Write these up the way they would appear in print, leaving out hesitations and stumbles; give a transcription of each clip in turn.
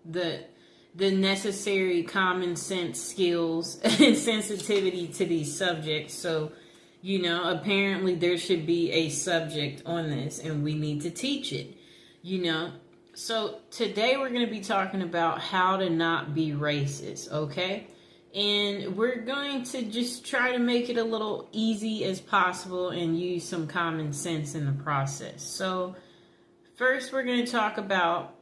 the necessary common sense skills and sensitivity to these subjects. So, apparently there should be a subject on this and we need to teach it, So today we're going to be talking about how to not be racist, okay? And we're going to just try to make it a little easy as possible and use some common sense in the process. So first we're going to talk about,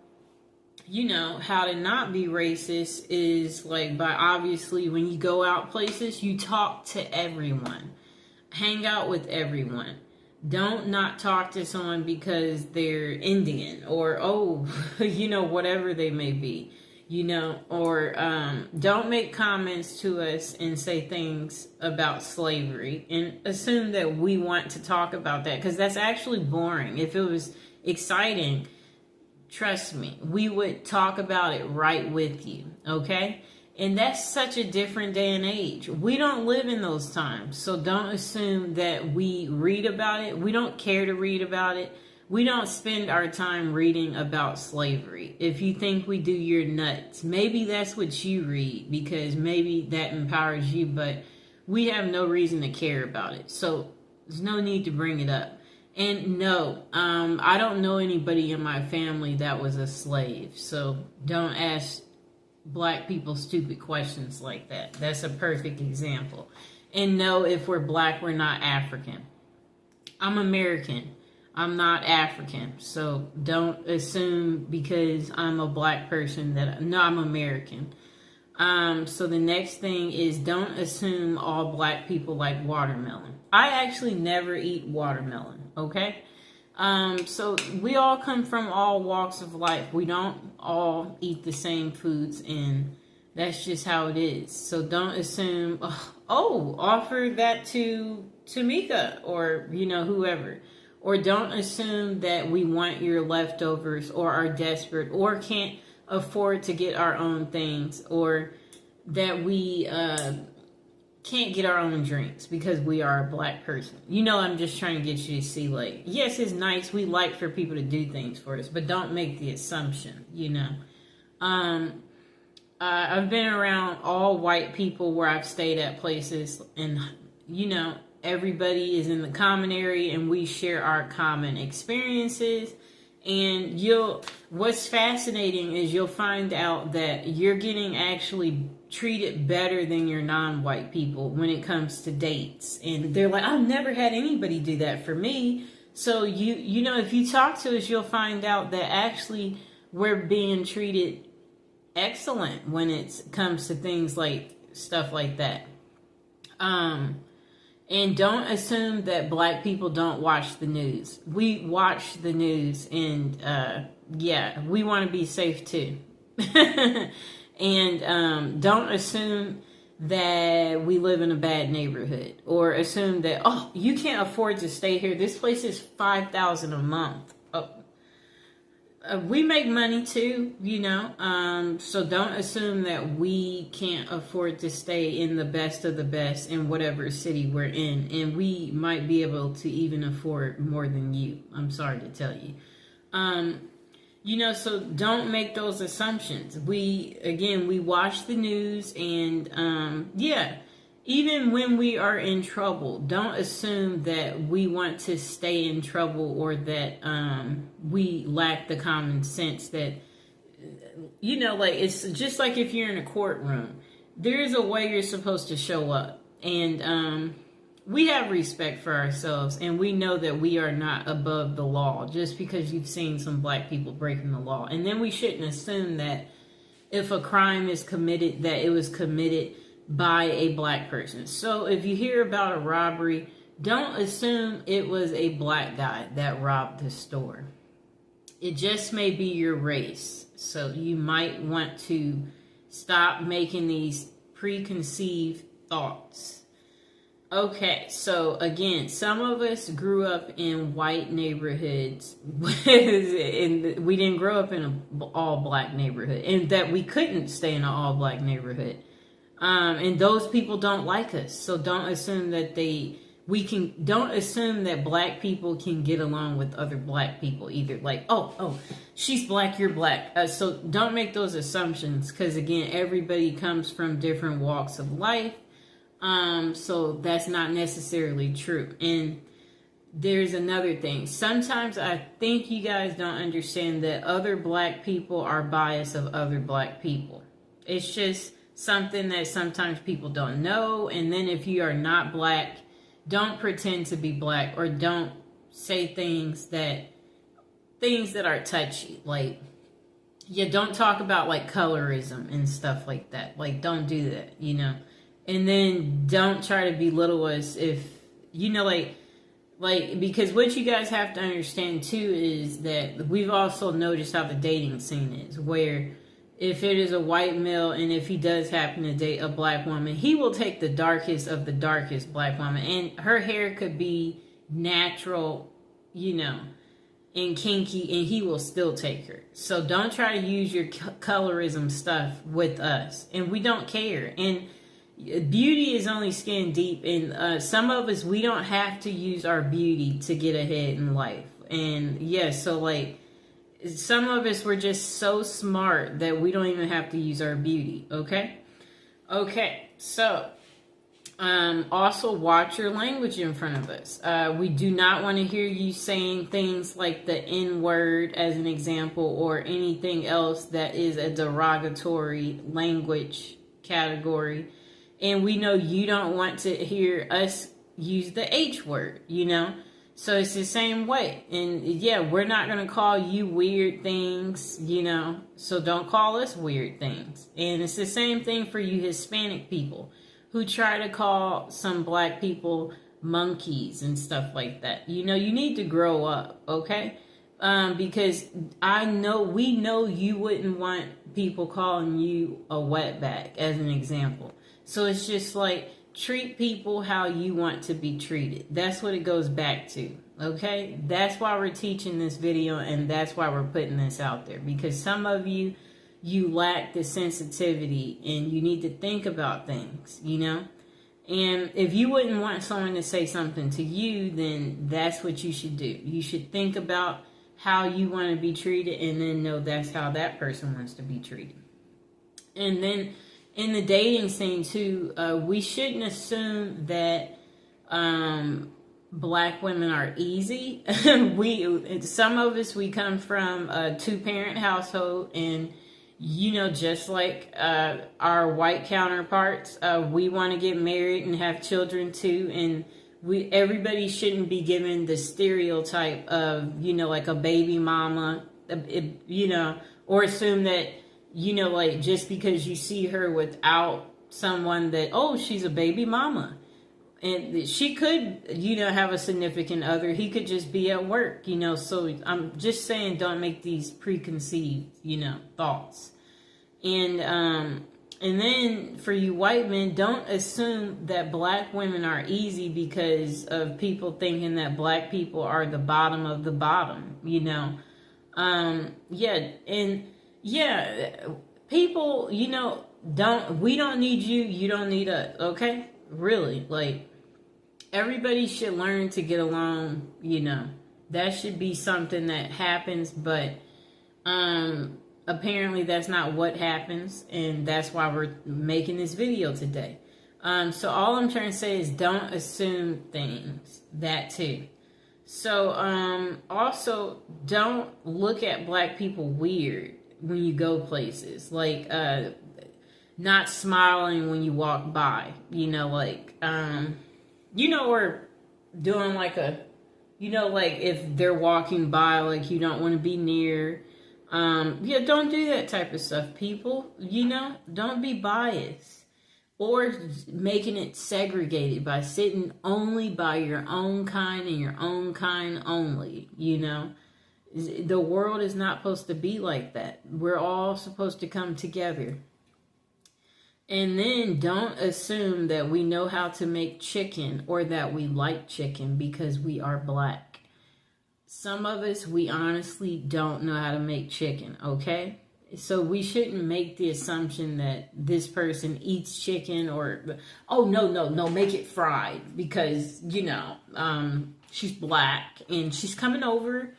how to not be racist is like by obviously when you go out places, you talk to everyone. Hang out with everyone. Don't not talk to someone because they're Indian or, whatever they may be. Or don't make comments to us and say things about slavery and assume that we want to talk about that, because that's actually boring. If it was exciting, trust me, we would talk about it right with you, okay? And that's such a different day and age. We don't live in those times, so don't assume that we read about it. We don't care to read about it. We don't spend our time reading about slavery. If you think we do, you're nuts. Maybe that's what you read because maybe that empowers you, but we have no reason to care about it. So there's no need to bring it up. And no, I don't know anybody in my family that was a slave. So don't ask Black people stupid questions like that. That's a perfect example. And no, if we're Black, we're not African. I'm American. I'm not African, so don't assume because I'm a Black person that, no, I'm American. So the next thing is don't assume all Black people like watermelon. I actually never eat watermelon, okay? So we all come from all walks of life. We don't all eat the same foods, and that's just how it is. So don't assume, offer that to Tamika or, whoever. Or don't assume that we want your leftovers or are desperate or can't afford to get our own things, or that we can't get our own drinks because we are a Black person. I'm just trying to get you to see, like, yes, it's nice. We like for people to do things for us, but don't make the assumption, I've been around all white people where I've stayed at places, and, everybody is in the common area and we share our common experiences. And what's fascinating is you'll find out that you're getting actually treated better than your non-white people when it comes to dates. And they're like, I've never had anybody do that for me. So if you talk to us, you'll find out that actually we're being treated excellent when it comes to things like stuff like that. And don't assume that Black people don't watch the news. We watch the news, and we want to be safe too. And don't assume that we live in a bad neighborhood, or assume that, you can't afford to stay here. This place is $5,000 a month. We make money too, so don't assume that we can't afford to stay in the best of the best in whatever city we're in, and we might be able to even afford more than you. I'm sorry to tell you. So don't make those assumptions. We watch the news, and even when we are in trouble, don't assume that we want to stay in trouble, or that we lack the common sense that, it's just like if you're in a courtroom, there's a way you're supposed to show up. And we have respect for ourselves, and we know that we are not above the law just because you've seen some Black people breaking the law. And then we shouldn't assume that if a crime is committed, that it was committed by a Black person. So if you hear about a robbery, don't assume it was a Black guy that robbed the store. It just may be your race. So you might want to stop making these preconceived thoughts. Okay, so again, some of us grew up in white neighborhoods, and we didn't grow up in an all-Black neighborhood, and that we couldn't stay in an all-Black neighborhood. And those people don't like us, so don't assume that they don't assume that black people can get along with other black people either. Like, oh, she's black, you're black. So don't make those assumptions, because again, everybody comes from different walks of life. So that's not necessarily true. And there's another thing. Sometimes I think you guys don't understand that other black people are biased of other black people. It's just something that sometimes people don't know. And then if you are not black, don't pretend to be black, or don't say things that are touchy. Like, yeah, don't talk about like colorism and stuff like that. Like, don't do that, you know. And then don't try to belittle us if, you know, like, because what you guys have to understand too is that we've also noticed how the dating scene is, where if it is a white male and if he does happen to date a black woman, he will take the darkest of the darkest black woman, and her hair could be natural, you know, and kinky, and he will still take her. So don't try to use your colorism stuff with us, and we don't care. And beauty is only skin deep, and some of us, we don't have to use our beauty to get ahead in life. And yes, so like some of us, we're just so smart that we don't even have to use our beauty. Okay, so also watch your language in front of us. We do not want to hear you saying things like the N-word as an example, or anything else that is a derogatory language category. And we know you don't want to hear us use the H word, you know? So it's the same way. And yeah, we're not going to call you weird things, you know? So don't call us weird things. And it's the same thing for you Hispanic people who try to call some black people monkeys and stuff like that. You know, you need to grow up, okay? Because we know you wouldn't want people calling you a wetback as an example. So it's just like, treat people how you want to be treated. That's what it goes back to, okay? That's why we're teaching this video, and that's why we're putting this out there. Because some of you lack the sensitivity, and you need to think about things, you know? And if you wouldn't want someone to say something to you, then that's what you should do. You should think about how you want to be treated, and then know that's how that person wants to be treated. And then in the dating scene too, we shouldn't assume that black women are easy. Some of us, we come from a 2-parent household, and you know, just like our white counterparts, we want to get married and have children too. And everybody shouldn't be given the stereotype of, you know, like a baby mama, you know, or assume that, you know, like just because you see her without someone that, oh, she's a baby mama. And she could, you know, have a significant other. He could just be at work, you know. So I'm just saying, don't make these preconceived, you know, thoughts. And then for you white men, don't assume that black women are easy because of people thinking that black people are the bottom of the bottom, you know. People, you know, we don't need you, you don't need us, okay? Really, like, everybody should learn to get along, you know. That should be something that happens, but apparently that's not what happens, and that's why we're making this video today. So all I'm trying to say is don't assume things, that too. So also don't look at black people weird when you go places, like not smiling when you walk by, you know, like you know, or doing like a, you know, like if they're walking by, like you don't want to be near. Yeah, don't do that type of stuff, people. You know, don't be biased or making it segregated by sitting only by your own kind and your own kind only. You know, the world is not supposed to be like that. We're all supposed to come together. And then don't assume that we know how to make chicken or that we like chicken because we are black. Some of us, we honestly don't know how to make chicken, okay? So we shouldn't make the assumption that this person eats chicken, or, oh, no, make it fried because, she's black and she's coming over.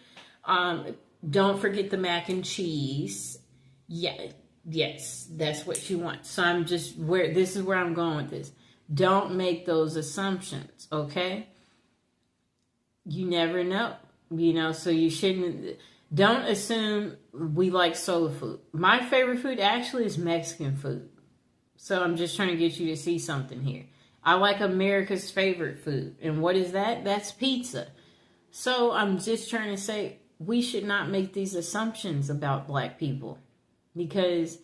Don't forget the mac and cheese. Yeah, yes, that's what she wants. So this is where I'm going with this. Don't make those assumptions, okay? You never know, so you shouldn't. Don't assume we like soul food. My favorite food actually is Mexican food. So I'm just trying to get you to see something here. I like America's favorite food. And what is that? That's pizza. So I'm just trying to say we should not make these assumptions about black people, because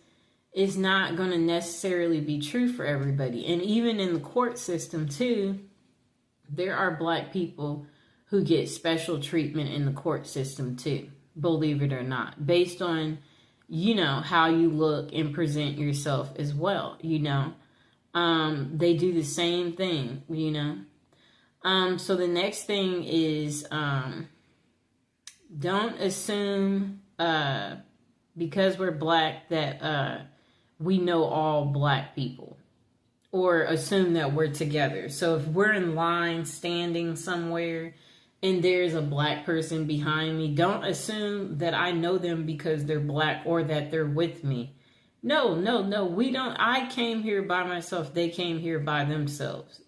it's not going to necessarily be true for everybody. And even in the court system too, there are black people who get special treatment in the court system too. Believe it or not, based on, how you look and present yourself as well, they do the same thing, so the next thing is, don't assume, because we're black that, we know all black people, or assume that we're together. So if we're in line standing somewhere and there's a black person behind me, don't assume that I know them because they're black or that they're with me. No, we don't. I came here by myself. They came here by themselves.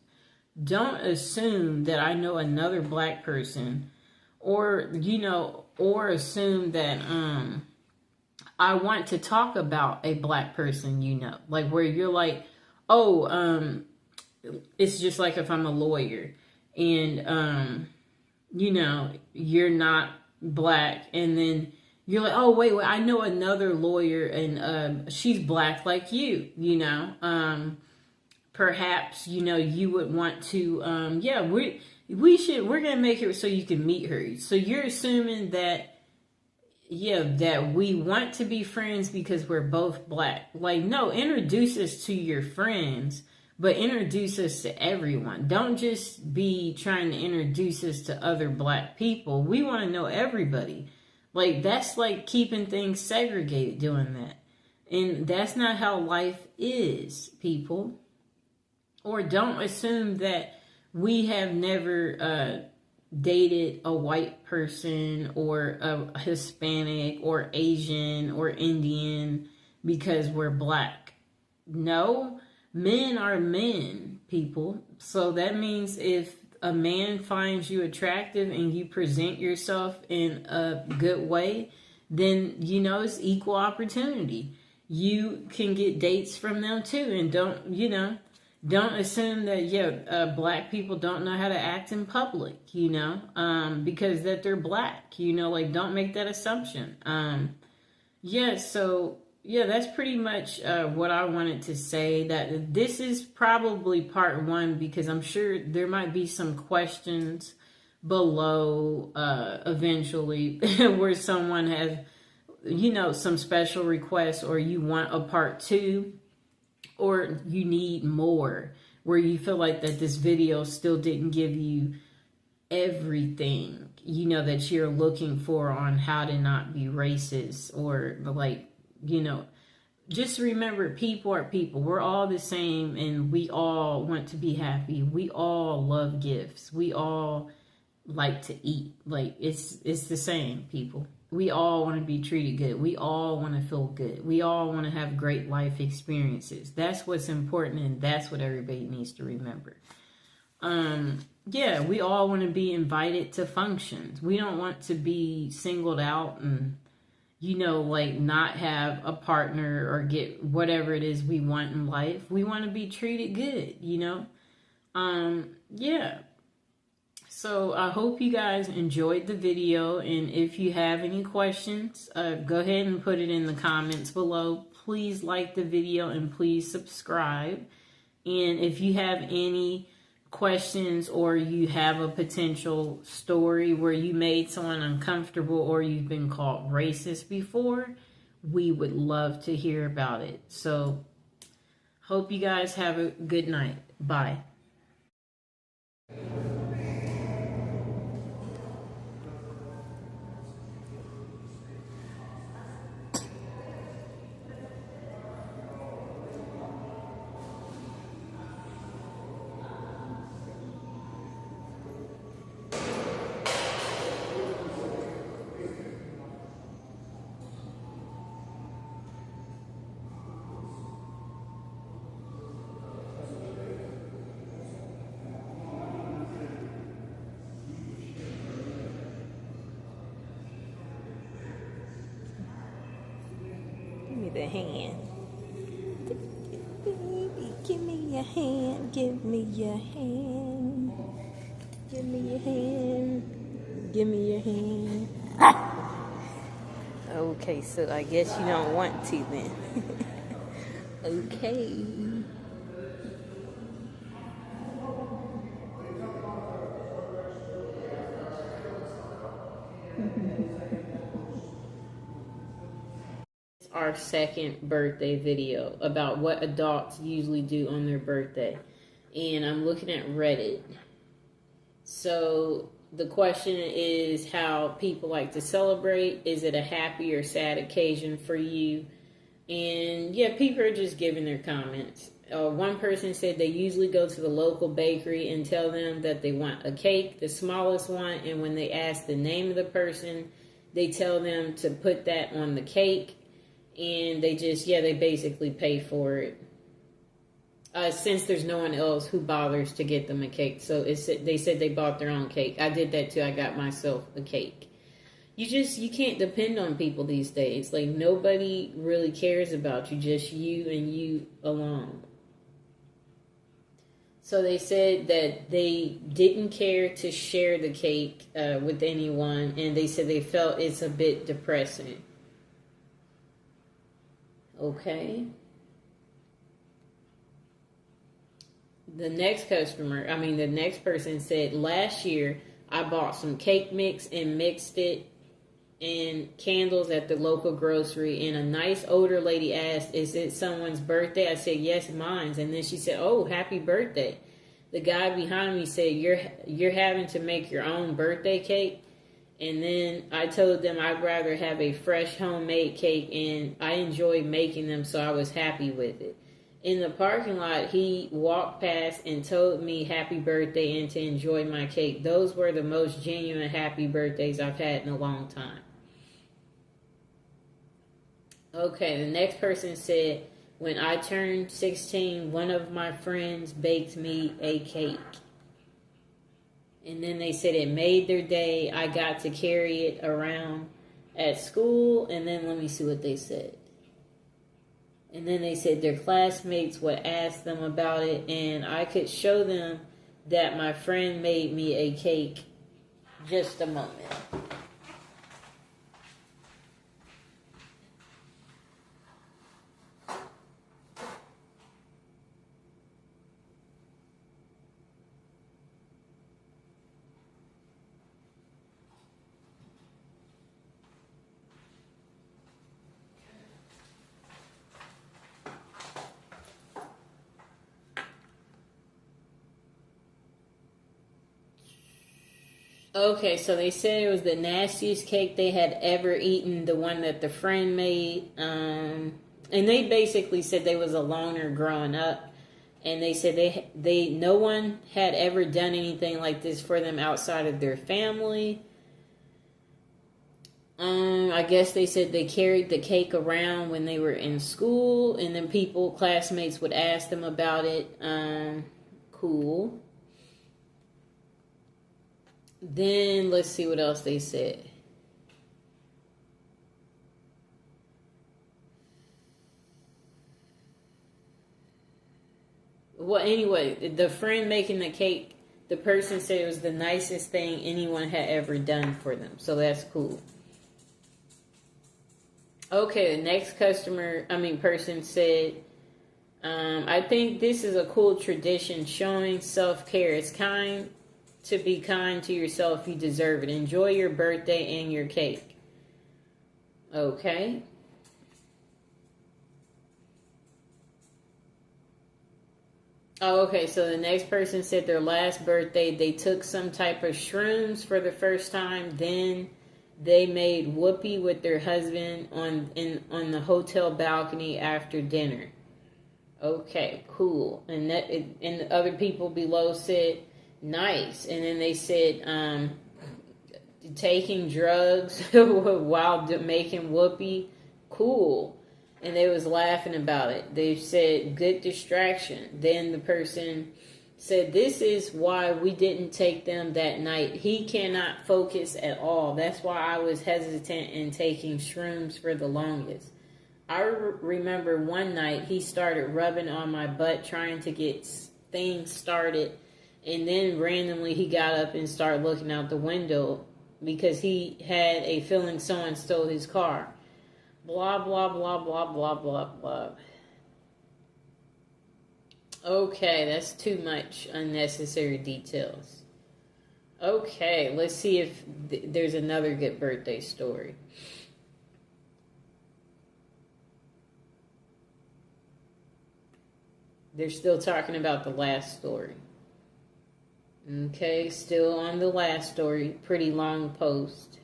Don't assume that I know another black person, or assume that I want to talk about a black person, like where you're like, oh, it's just like if I'm a lawyer and you're not black, and then you're like, oh, wait, I know another lawyer and she's black like you, perhaps, you would want to, we're going to make it so you can meet her. So you're assuming that, that we want to be friends because we're both black. Like, no, introduce us to your friends, but introduce us to everyone. Don't just be trying to introduce us to other black people. We want to know everybody. Like, that's like keeping things segregated, doing that. And that's not how life is, people. Or don't assume that we have never dated a white person or a Hispanic or Asian or Indian because we're black. No. Men are men, people. So that means if a man finds you attractive and you present yourself in a good way, then, it's equal opportunity. You can get dates from them too. And don't assume that, black people don't know how to act in public, because that they're black, like, don't make that assumption. That's pretty much what I wanted to say. That this is probably part one, because I'm sure there might be some questions below eventually where someone has, some special requests, or you want a part two, or you need more, where you feel like that this video still didn't give you everything, that you're looking for on how to not be racist, or like, just remember, people are people. We're all the same, and we all want to be happy. We all love gifts. We all like to eat. Like, it's the same, people. We all want to be treated good. We all want to feel good. We all want to have great life experiences. That's what's important, and that's what everybody needs to remember. We all want to be invited to functions. We don't want to be singled out and, like, not have a partner or get whatever it is we want in life. We want to be treated good, So I hope you guys enjoyed the video, and if you have any questions, go ahead and put it in the comments below. Please like the video and please subscribe. And if you have any questions, or you have a potential story where you made someone uncomfortable, or you've been called racist before, we would love to hear about it. So hope you guys have a good night. Bye. the hand. Baby, give me your hand. Give me your hand. Give me your hand. Give me your hand. Okay, so I guess you don't want to then. Okay. Our second birthday video about what adults usually do on their birthday. And I'm looking at Reddit. So the question is how people like to celebrate. Is it a happy or sad occasion for you? And yeah, people are just giving their comments. One person said they usually go to the local bakery and tell them that they want a cake, the smallest one, and when they ask the name of the person, they tell them to put that on the cake, and they basically pay for it. Since there's no one else who bothers to get them a cake. So they said they bought their own cake. I did that too. I got myself a cake. You can't depend on people these days. Like, nobody really cares about you, just you and you alone. So they said that they didn't care to share the cake with anyone, and they said they felt it's a bit depressing. Okay. The next person said, last year I bought some cake mix and mixed it in candles at the local grocery, and a nice older lady asked, is it someone's birthday? I said, yes, mine's. And then she said, oh, happy birthday. The guy behind me said, you're having to make your own birthday cake? And then I told them I'd rather have a fresh homemade cake, and I enjoy making them, so I was happy with it. In the parking lot, he walked past and told me happy birthday and to enjoy my cake. Those were the most genuine happy birthdays I've had in a long time. Okay, the next person said, when I turned 16, one of my friends baked me a cake. And then they said it made their day. I got to carry it around at school. And then let me see what they said. And then they said their classmates would ask them about it, and I could show them that my friend made me a cake. Just a moment. Okay, so they said it was the nastiest cake they had ever eaten, the one that the friend made. And they basically said they was a loner growing up. And they said they no one had ever done anything like this for them outside of their family. I guess they said they carried the cake around when they were in school, and then classmates would ask them about it. Cool. Then let's see what else they said. Well, anyway, the friend making the cake, the person said it was the nicest thing anyone had ever done for them. So that's cool. Okay, the next person said, I think this is a cool tradition showing self-care. It's kind to be kind to yourself. You deserve it. Enjoy your birthday and your cake. Okay. Oh, okay, so the next person said their last birthday, they took some type of shrooms for the first time. Then they made whoopee with their husband on the hotel balcony after dinner. Okay, cool. And the other people below said, nice. And then they said, taking drugs while making whoopee, cool. And they was laughing about it. They said, good distraction. Then the person said, this is why we didn't take them that night. He cannot focus at all. That's why I was hesitant in taking shrooms for the longest. remember one night he started rubbing on my butt trying to get things started, and then randomly he got up and started looking out the window because he had a feeling someone stole his car. Blah, blah, blah, blah, blah, blah, blah. Okay, that's too much unnecessary details. Okay, let's see if there's another good birthday story. They're still talking about the last story. Okay, still on the last story. Pretty long post.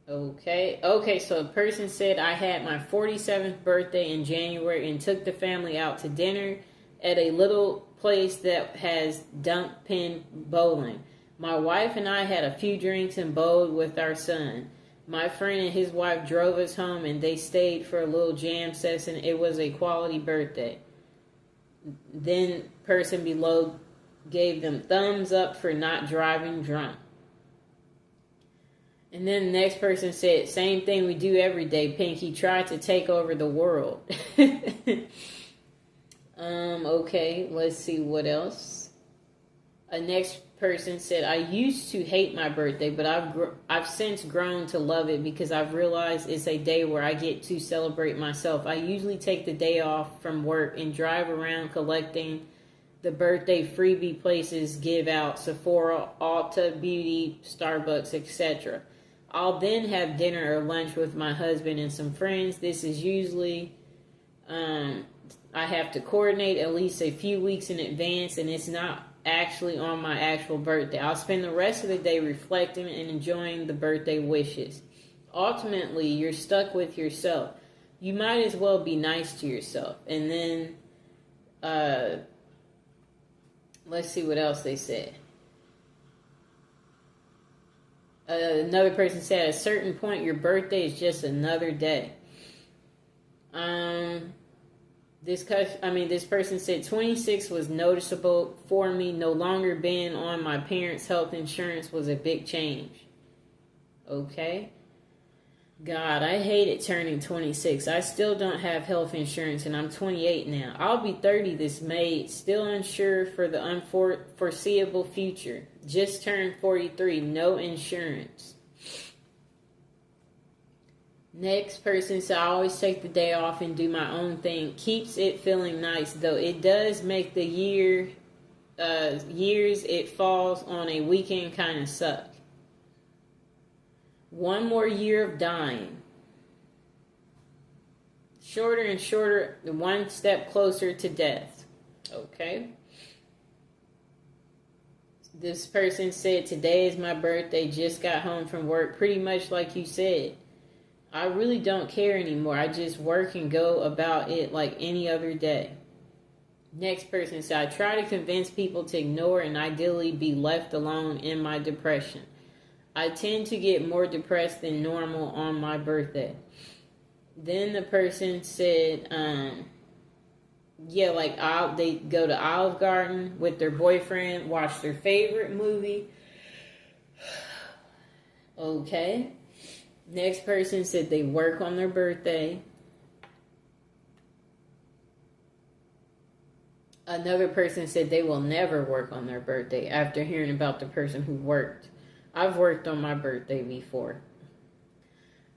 Okay, so a person said, I had my 47th birthday in January and took the family out to dinner at a little place that has dump pin bowling. My wife and I had a few drinks and bowled with our son. My friend and his wife drove us home and they stayed for a little jam session. It was a quality birthday. Then person below gave them thumbs up for not driving drunk. And then the next person said, same thing we do every day, Pinky. Tried to take over the world. Okay, let's see what else. A next person said, I used to hate my birthday, but I've since grown to love it because I've realized it's a day where I get to celebrate myself. I usually take the day off from work and drive around collecting the birthday freebie places give out, Sephora, Ulta Beauty, Starbucks, etc. I'll then have dinner or lunch with my husband and some friends. This is usually, I have to coordinate at least a few weeks in advance, and it's not actually on my actual birthday. I'll spend the rest of the day reflecting and enjoying the birthday wishes. Ultimately, you're stuck with yourself. You might as well be nice to yourself. And then, let's see what else they said. Another person said, at a certain point, your birthday is just another day. This person said 26 was noticeable for me. No longer being on my parents' health insurance was a big change. Okay. God, I hated turning 26. I still don't have health insurance and I'm 28 now. I'll be 30 this May, still unsure for the unforeseeable future. Just turned 43, no insurance. Next person said, I always take the day off and do my own thing. Keeps it feeling nice, though it does make the years it falls on a weekend kind of suck. One more year of dying. Shorter and shorter, one step closer to death. Okay. This person said, today is my birthday, just got home from work, pretty much like you said. I really don't care anymore. I just work and go about it like any other day. Next person said, I try to convince people to ignore and ideally be left alone in my depression. I tend to get more depressed than normal on my birthday. Then the person said, they go to Olive Garden with their boyfriend, watch their favorite movie. Okay. Next person said they work on their birthday. Another person said they will never work on their birthday after hearing about the person who worked. I've worked on my birthday before.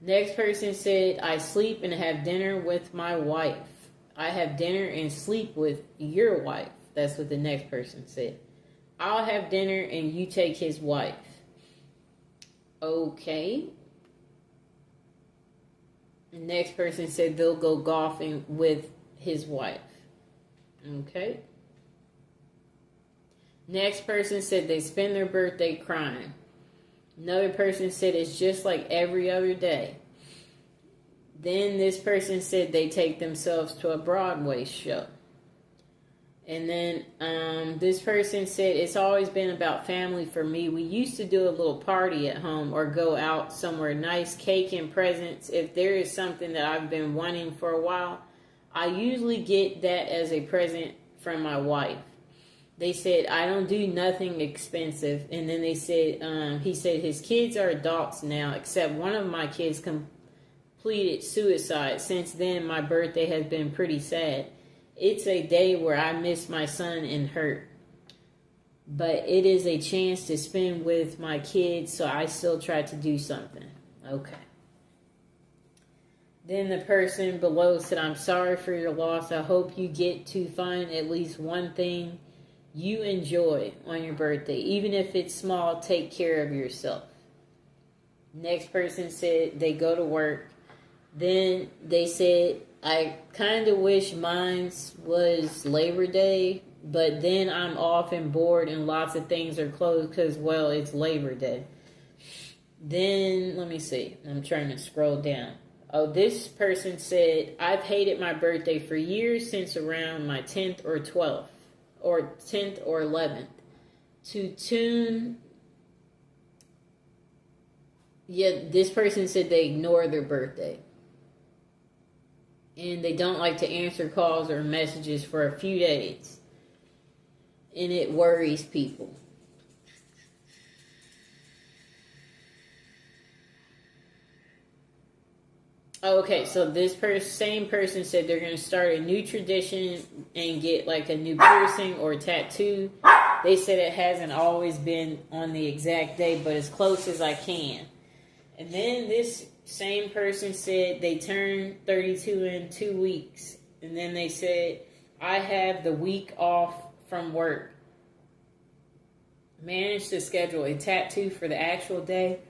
Next person said, I sleep and have dinner with my wife. I have dinner and sleep with your wife. That's what the next person said. I'll have dinner and you take his wife. Okay. The next person said they'll go golfing with his wife. Okay. Next person said they spend their birthday crying. Another person said it's just like every other day. Then this person said they take themselves to a Broadway show. And then this person said it's always been about family for me. We used to do a little party at home or go out somewhere nice, cake and presents. If there is something that I've been wanting for a while, I usually get that as a present from my wife. They said, I don't do nothing expensive. And then they said, he said his kids are adults now, except one of my kids pleaded suicide. Since then, my birthday has been pretty sad. It's a day where I miss my son and hurt. But it is a chance to spend with my kids, so I still try to do something. Okay. Then the person below said, I'm sorry for your loss. I hope you get to find at least one thing you enjoy on your birthday. Even if it's small, take care of yourself. Next person said they go to work. Then they said, I kind of wish mine was Labor Day, but then I'm off and bored and lots of things are closed because, well, it's Labor Day. Then, let me see. I'm trying to scroll down. Oh, this person said, I've hated my birthday for years since around my 10th or 12th, or 10th or 11th. This person said they ignore their birthday. And they don't like to answer calls or messages for a few days. And it worries people. Okay, so this same person said they're going to start a new tradition and get like a new piercing or tattoo. They said it hasn't always been on the exact day, but as close as I can. And then this same person said they turned 32 in 2 weeks. And then they said, I have the week off from work. Managed to schedule a tattoo for the actual day.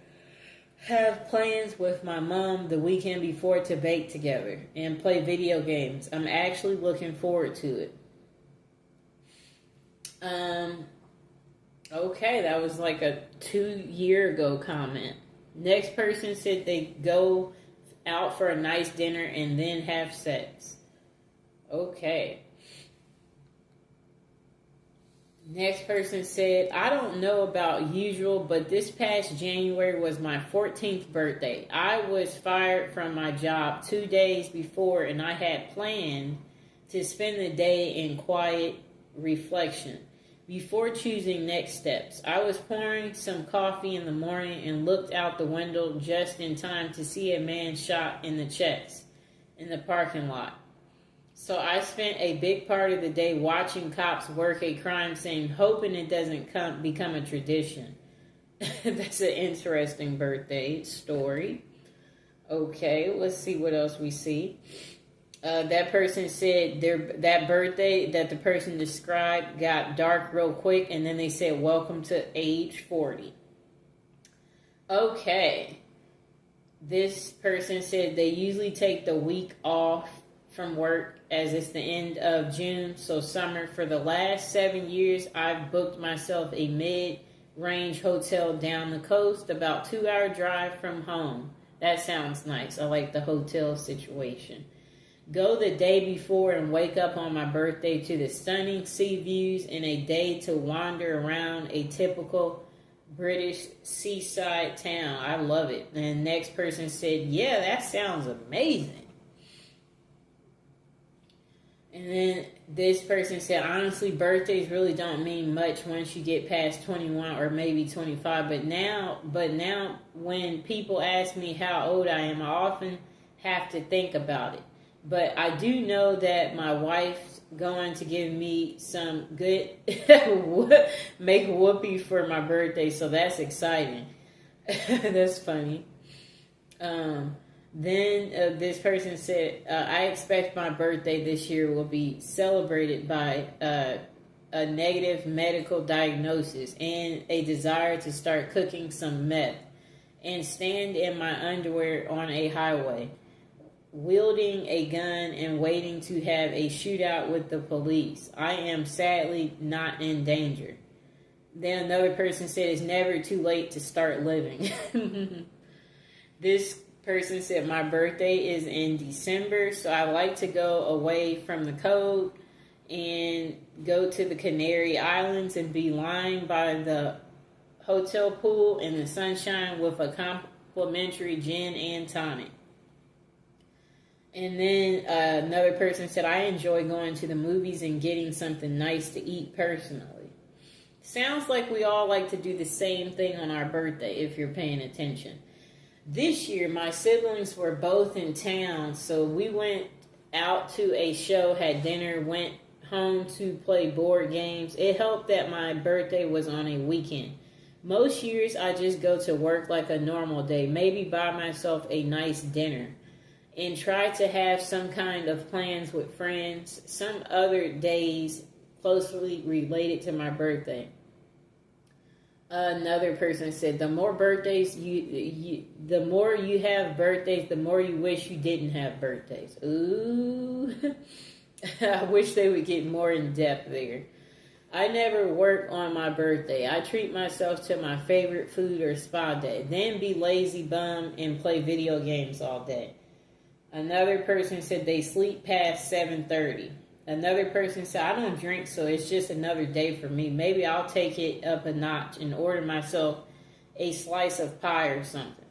Have plans with my mom the weekend before to bake together and play video games. I'm actually looking forward to it. Okay, that was like a 2-year ago comment. Next person said they go out for a nice dinner and then have sex. Okay. Next person said, I don't know about usual, but this past January was my 14th birthday. I was fired from my job 2 days before, and I had planned to spend the day in quiet reflection before choosing next steps. I was pouring some coffee in the morning and looked out the window just in time to see a man shot in the chest in the parking lot. So I spent a big part of the day watching cops work a crime scene, hoping it doesn't become a tradition. That's an interesting birthday story. Okay, let's see what else we see. That person said that birthday that the person described got dark real quick, and then they said, welcome to age 40. Okay. This person said they usually take the week off from work as it's the end of June, so summer. For the last 7 years, I've booked myself a mid-range hotel down the coast, about 2-hour drive from home. That sounds nice. I like the hotel situation. Go the day before and wake up on my birthday to the stunning sea views and a day to wander around a typical British seaside town. I love it. And the next person said, yeah, that sounds amazing. And then this person said, honestly, birthdays really don't mean much once you get past 21 or maybe 25. But now when people ask me how old I am, I often have to think about it. But I do know that my wife's going to give me some good make whoopee for my birthday. So that's exciting. That's funny. Then this person said, I expect my birthday this year will be celebrated by a negative medical diagnosis and a desire to start cooking some meth and stand in my underwear on a highway, wielding a gun and waiting to have a shootout with the police. I am sadly not in danger. Then another person said, it's never too late to start living. This person said, my birthday is in December, so I like to go away from the cold and go to the Canary Islands and be lying by the hotel pool in the sunshine with a complimentary gin and tonic. And then another person said, I enjoy going to the movies and getting something nice to eat personally. Sounds like we all like to do the same thing on our birthday if you're paying attention. This year, my siblings were both in town, so we went out to a show, had dinner, went home to play board games. It helped that my birthday was on a weekend. Most years, I just go to work like a normal day, maybe buy myself a nice dinner, and try to have some kind of plans with friends. Some other days closely related to my birthday. Another person said, the more birthdays the more you have birthdays, the more you wish you didn't have birthdays. Ooh, I wish they would get more in depth there. I never work on my birthday. I treat myself to my favorite food or spa day, then be lazy bum and play video games all day. Another person said they sleep past 7:30. Another person said, I don't drink, so it's just another day for me. Maybe I'll take it up a notch and order myself a slice of pie or something.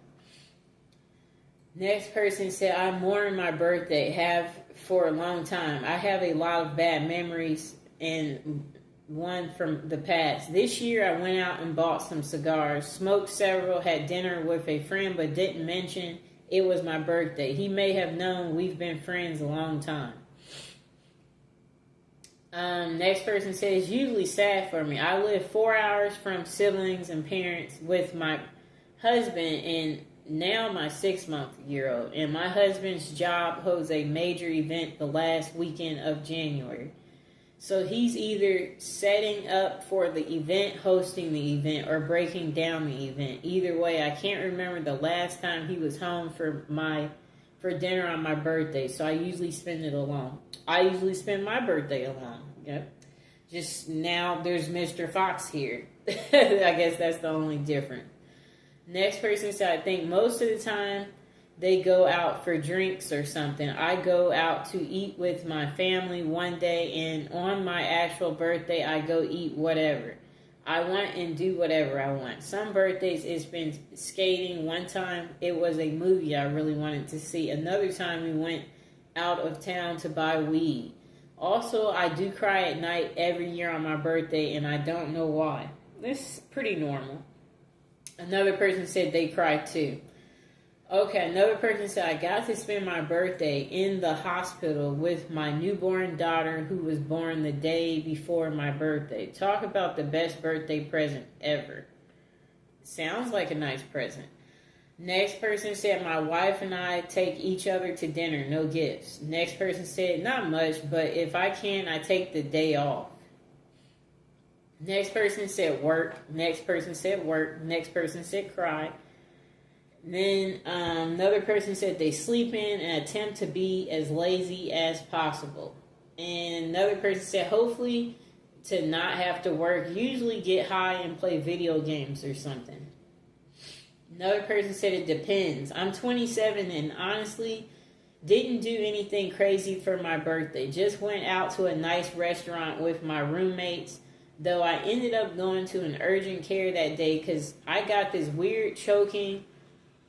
Next person said, I mourn my birthday, have for a long time. I have a lot of bad memories and one from the past. This year I went out and bought some cigars, smoked several, had dinner with a friend, but didn't mention it was my birthday. He may have known we've been friends a long time. Next person says, usually sad for me. I live 4 hours from siblings and parents with my husband and now my 6-month-old. And my husband's job holds a major event the last weekend of January. So he's either setting up for the event, hosting the event, or breaking down the event. Either way, I can't remember the last time he was home for dinner on my birthday, so I usually spend it alone. I usually spend my birthday alone. Yep. Just now there's Mr. Fox here. I guess that's the only difference. Next person said, I think most of the time they go out for drinks or something. I go out to eat with my family one day, and on my actual birthday I go eat whatever I want and do whatever I want. Some birthdays it's been skating. One time it was a movie I really wanted to see. Another time we went out of town to buy weed. Also, I do cry at night every year on my birthday, and I don't know why. This is pretty normal. Another person said they cry too. Okay, another person said, I got to spend my birthday in the hospital with my newborn daughter who was born the day before my birthday. Talk about the best birthday present ever. Sounds like a nice present. Next person said, my wife and I take each other to dinner, no gifts. Next person said, not much, but if I can, I take the day off. Next person said, work. Next person said, work. Next person said, cry. Then another person said they sleep in and attempt to be as lazy as possible. And another person said, hopefully to not have to work, usually get high and play video games or something. Another person said it depends. I'm 27 and honestly didn't do anything crazy for my birthday. Just went out to a nice restaurant with my roommates. Though I ended up going to an urgent care that day because I got this weird choking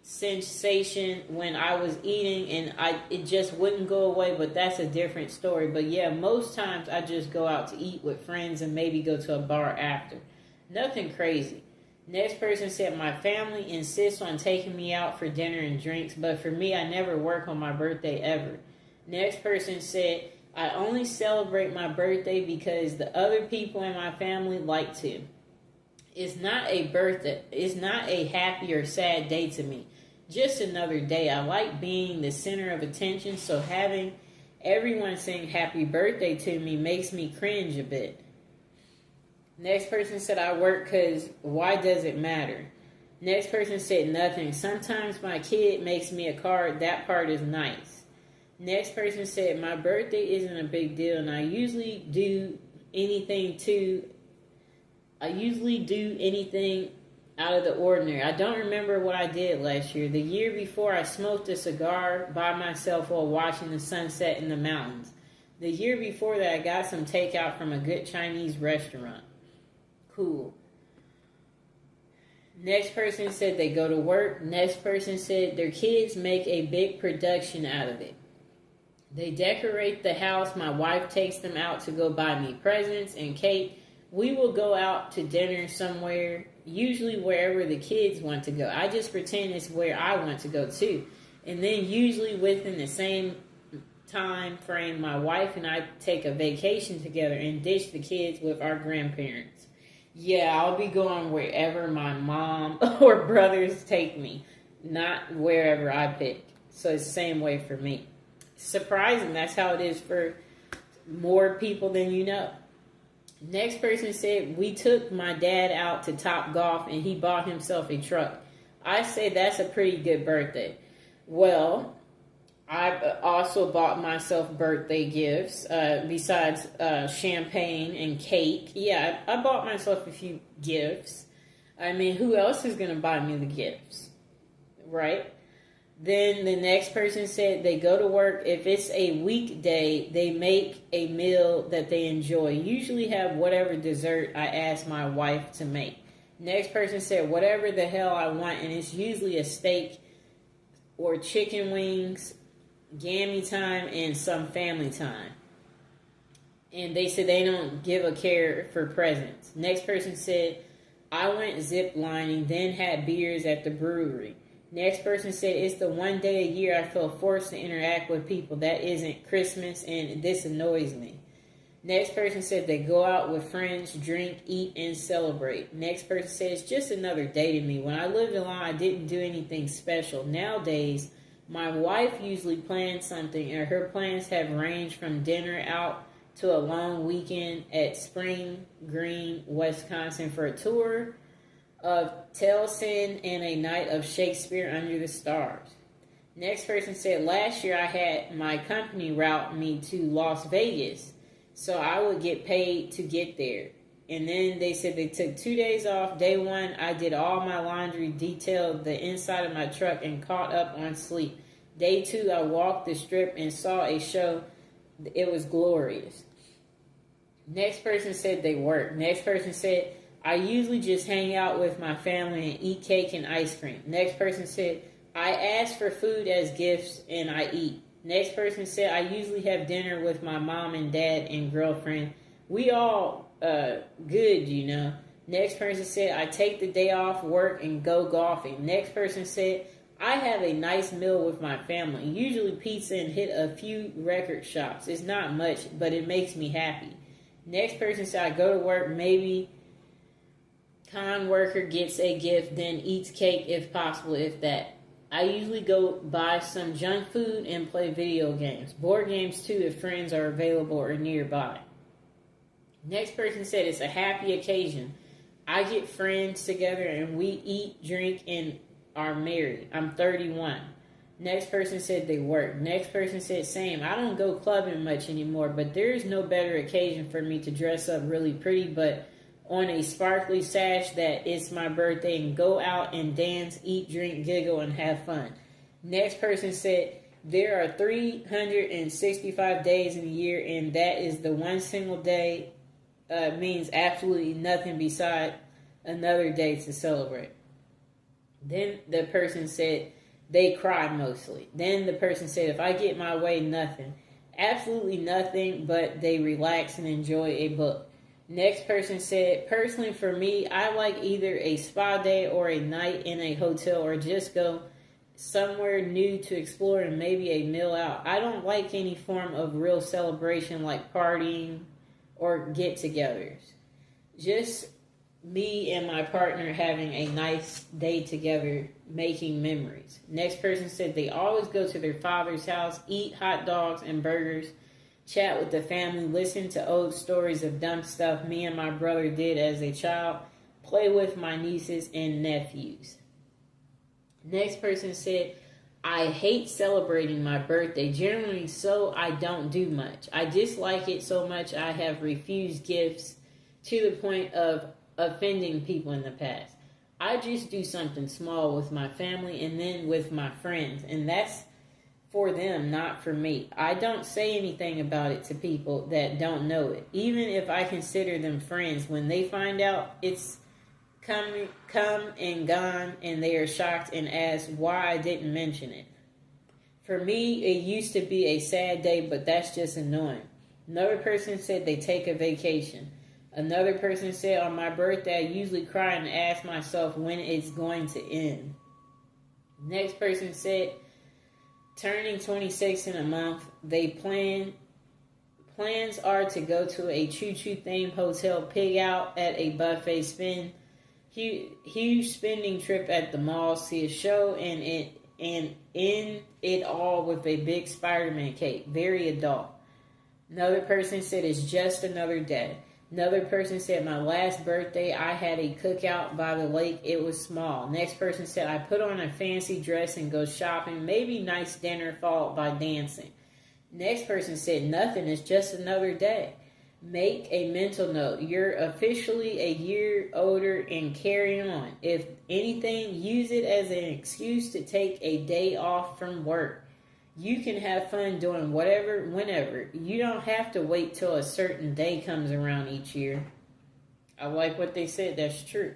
sensation when I was eating and it just wouldn't go away, but that's a different story. But yeah, most times I just go out to eat with friends and maybe go to a bar after. Nothing crazy. Next person said, my family insists on taking me out for dinner and drinks, but for me, I never work on my birthday ever. Next person said, I only celebrate my birthday because the other people in my family like to. It's not a birthday. It's not a happy or sad day to me. Just another day. I like being the center of attention, so having everyone saying happy birthday to me makes me cringe a bit. Next person said, I work because why does it matter? Next person said, nothing. Sometimes my kid makes me a card. That part is nice. Next person said, my birthday isn't a big deal, and I usually do anything out of the ordinary. I don't remember what I did last year. The year before, I smoked a cigar by myself while watching the sunset in the mountains. The year before that, I got some takeout from a good Chinese restaurant. Cool. Next person said they go to work. Next person said their kids make a big production out of it. They decorate the house. My wife takes them out to go buy me presents and cake. We will go out to dinner somewhere. usually wherever the kids want to go. I just pretend it's where I want to go too. And then usually within the same time frame, my wife and I take a vacation together and ditch the kids with our grandparents. Yeah, I'll be going wherever my mom or brothers take me, not wherever I pick. So it's the same way for me. Surprising, that's how it is for more people than you know. Next person said, we took my dad out to Top Golf and he bought himself a truck. I say that's a pretty good birthday. Well, I also bought myself birthday gifts besides champagne and cake. Yeah, I bought myself a few gifts. I mean, who else is going to buy me the gifts? Right? Then the next person said they go to work. If it's a weekday, they make a meal that they enjoy. Usually have whatever dessert I ask my wife to make. Next person said whatever the hell I want, and it's usually a steak or chicken wings, gammy time, and some family time. And they said they don't give a care for presents. Next person said I went zip lining, then had beers at the brewery. Next person said, it's the one day a year I feel forced to interact with people. That isn't Christmas, and this annoys me. Next person said they go out with friends, drink, eat, and celebrate. Next person said, it's just another day to me. When I lived alone, I didn't do anything special. Nowadays, my wife usually plans something, and her plans have ranged from dinner out to a long weekend at Spring Green, Wisconsin for a tour of Tellson and a night of Shakespeare under the stars. Next person said, last year I had my company route me to Las Vegas, so I would get paid to get there. And then they said they took 2 days off. Day one, I did all my laundry, detailed the inside of my truck, and caught up on sleep. Day two, I walked the strip and saw a show. It was glorious. Next person said they worked. Next person said, I usually just hang out with my family and eat cake and ice cream. Next person said, I ask for food as gifts and I eat. Next person said, I usually have dinner with my mom and dad and girlfriend. We all good, you know. Next person said, I take the day off work and go golfing. Next person said, I have a nice meal with my family. Usually pizza and hit a few record shops. It's not much, but it makes me happy. Next person said, I go to work, maybe con worker gets a gift, then eats cake if possible, if that. I usually go buy some junk food and play video games. Board games too if friends are available or nearby. Next person said it's a happy occasion. I get friends together and we eat, drink, and are married. I'm 31. Next person said they work. Next person said same. I don't go clubbing much anymore, but there is no better occasion for me to dress up really pretty, but on a sparkly sash that it's my birthday and go out and dance, eat, drink, giggle, and have fun. Next person said, there are 365 days in a year, and that is the one single day means absolutely nothing beside another day to celebrate. Then the person said, they cry mostly. Then the person said, if I get my way, nothing. Absolutely nothing, but they relax and enjoy a book. Next person said, personally for me, I like either a spa day or a night in a hotel or just go somewhere new to explore and maybe a meal out. I don't like any form of real celebration like partying or get-togethers. Just me and my partner having a nice day together, making memories. Next person said they always go to their father's house, eat hot dogs and burgers, chat with the family, listen to old stories of dumb stuff me and my brother did as a child, play with my nieces and nephews. Next person said, I hate celebrating my birthday, generally so I don't do much. I dislike it so much I have refused gifts to the point of offending people in the past. I just do something small with my family and then with my friends, and that's for them, not for me. I don't say anything about it to people that don't know it. Even if I consider them friends, when they find out it's come and gone and they are shocked and ask why I didn't mention it. For me, it used to be a sad day, but that's just annoying. Another person said they take a vacation. Another person said, on my birthday, I usually cry and ask myself when it's going to end. Next person said, turning 26 in a month, plans are to go to a choo-choo themed hotel, pig out at a buffet, spend huge spending trip at the mall, see a show, and end it all with a big Spider-Man cake. Very adult. Another person said, it's just another day. Another person said, my last birthday, I had a cookout by the lake. It was small. Next person said, I put on a fancy dress and go shopping. Maybe nice dinner followed by dancing. Next person said, nothing. It's just another day. Make a mental note. You're officially a year older and carry on. If anything, use it as an excuse to take a day off from work. You can have fun doing whatever, whenever. You don't have to wait till a certain day comes around each year. I like what they said. That's true.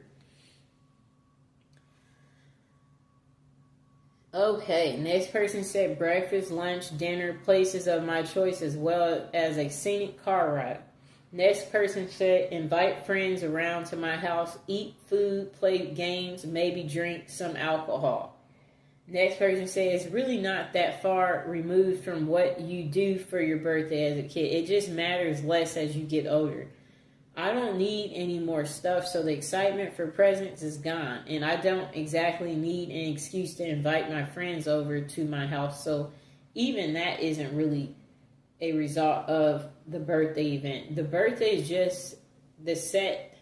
Okay, next person said breakfast, lunch, dinner, places of my choice, as well as a scenic car ride. Next person said invite friends around to my house, eat food, play games, maybe drink some alcohol. Next person said it's really not that far removed from what you do for your birthday as a kid. It just matters less as you get older. I don't need any more stuff, so the excitement for presents is gone. And I don't exactly need an excuse to invite my friends over to my house. So even that isn't really a result of the birthday event. The birthday is just the set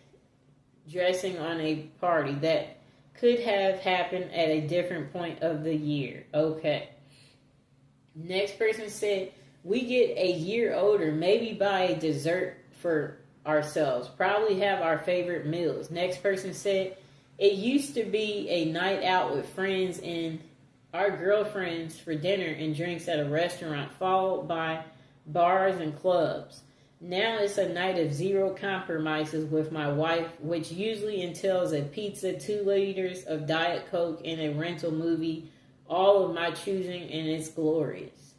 dressing on a party that could have happened at a different point of the year. Okay. Next person said, we get a year older, maybe buy a dessert for ourselves. Probably have our favorite meals. Next person said, it used to be a night out with friends and our girlfriends for dinner and drinks at a restaurant, followed by bars and clubs. Now it's a night of zero compromises with my wife, which usually entails a pizza, 2 liters of Diet Coke, and a rental movie, all of my choosing, and it's glorious.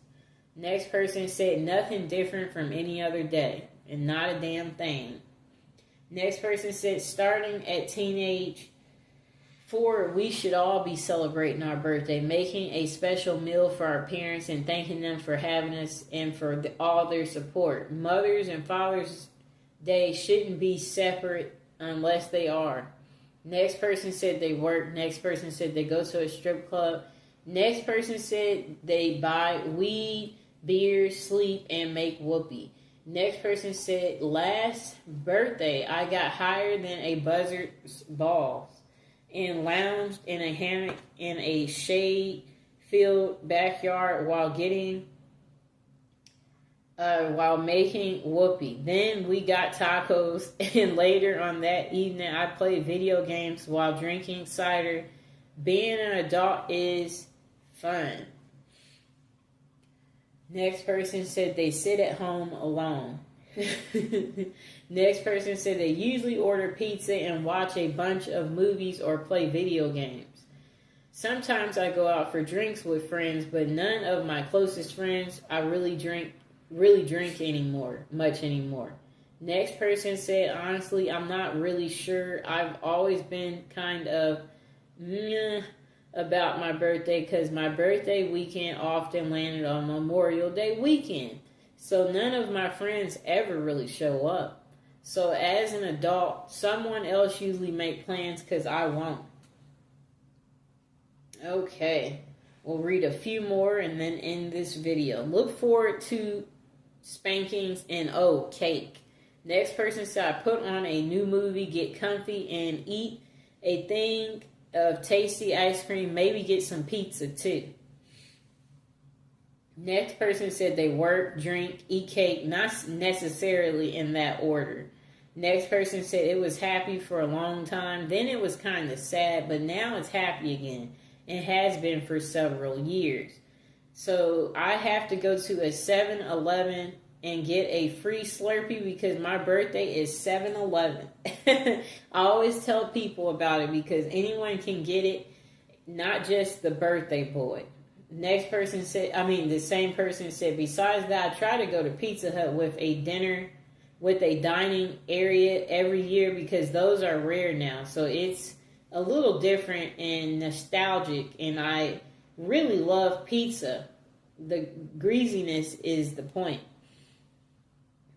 Next person said nothing different from any other day, and not a damn thing. Next person said starting at teenage 4, we should all be celebrating our birthday, making a special meal for our parents and thanking them for having us and for all their support. Mother's and Father's Day shouldn't be separate unless they are. Next person said they work. Next person said they go to a strip club. Next person said they buy weed, beer, sleep, and make whoopee. Next person said last birthday I got higher than a buzzard's balls and lounged in a hammock in a shade-filled backyard while making whoopee. Then we got tacos, and later on that evening, I played video games while drinking cider. Being an adult is fun. Next person said they sit at home alone. Next person said they usually order pizza and watch a bunch of movies or play video games. Sometimes I go out for drinks with friends, but none of my closest friends I really drink much anymore. Next person said, honestly, I'm not really sure. I've always been kind of about my birthday because my birthday weekend often landed on Memorial Day weekend. So none of my friends ever really show up. So as an adult, someone else usually make plans because I won't. Okay, we'll read a few more and then end this video. Look forward to spankings and cake. Next person said, I put on a new movie, get comfy, and eat a thing of tasty ice cream, maybe get some pizza too. Next person said they work, drink, eat cake, not necessarily in that order. Next person said it was happy for a long time, then it was kind of sad, but now it's happy again, and has been for several years. So I have to go to a 7-Eleven and get a free Slurpee because my birthday is 7-Eleven. I always tell people about it because anyone can get it, not just the birthday boy. Next person said, the same person said, besides that, I try to go to Pizza Hut with with a dining area every year because those are rare now. So it's a little different and nostalgic, and I really love pizza. The greasiness is the point.